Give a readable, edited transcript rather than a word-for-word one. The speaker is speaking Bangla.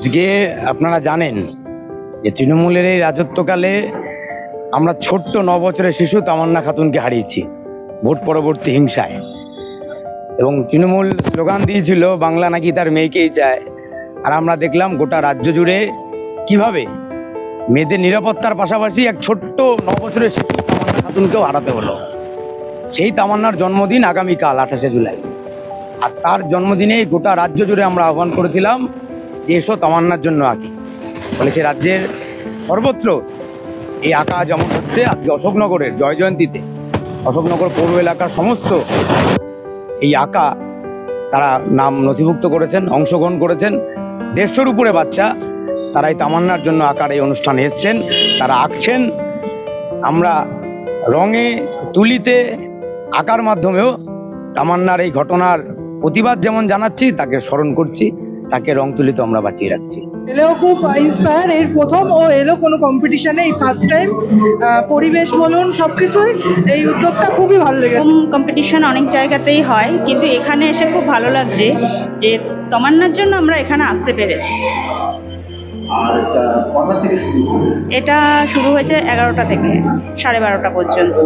আজকে আপনারা জানেন যে তৃণমূলের এই রাজত্বকালে আমরা ছোট্ট 9 বছরের শিশু তামান্না খাতুনকে হারিয়েছি ভোট পরবর্তী হিংসায়। এবং তৃণমূল স্লোগান দিয়েছিল বাংলা নাকি তার মেয়েকেই চায়। আর আমরা দেখলাম গোটা রাজ্য জুড়ে কিভাবে মেয়েদের নিরাপত্তার পাশাপাশি এক ছোট্ট 9 বছরের শিশু তামান্না খাতুনকেও হারাতে হলো। সেই তামান্নার জন্মদিন আগামীকাল 28শে জুলাই। আর তার জন্মদিনে গোটা রাজ্য জুড়ে আমরা আহ্বান করেছিলাম যে এসো তামান্নার জন্য আঁকি। ফলে সে রাজ্যের সর্বত্র এই আঁকা যেমন হচ্ছে, আজকে অশোকনগরের জয় জয়ন্তীতে অশোকনগর পৌর এলাকার সমস্ত এই আঁকা তারা নাম নথিভুক্ত করেছেন, অংশগ্রহণ করেছেন। 150-র উপরে বাচ্চা তারা এই তামান্নার জন্য আঁকার এই অনুষ্ঠানে এসছেন, তারা আঁকছেন। আমরা রঙে তুলিতে আঁকার মাধ্যমেও তামান্নার এই ঘটনার প্রতিবাদ যেমন জানাচ্ছি, তাকে স্মরণ করছি, তাকে রং তুলিতে আমরা বাঁচিয়ে রাখছি। এলেও খুব ইন্সপায়ার, এর প্রথম ও এলো কোনো কম্পিটিশনে, এই ফার্স্ট টাইম। পরিবেশ বলুন সবকিছুই, এই উদ্যোগটা খুবই ভালো লেগেছে। কম্পিটিশন অনেক জায়গাতেই হয়, কিন্তু এখানে এসে খুব ভালো লাগছে যে তামান্নার জন্য আমরা এখানে আসতে পেরেছি। এটা শুরু হয়েছে 11টা থেকে 12:30 পর্যন্ত।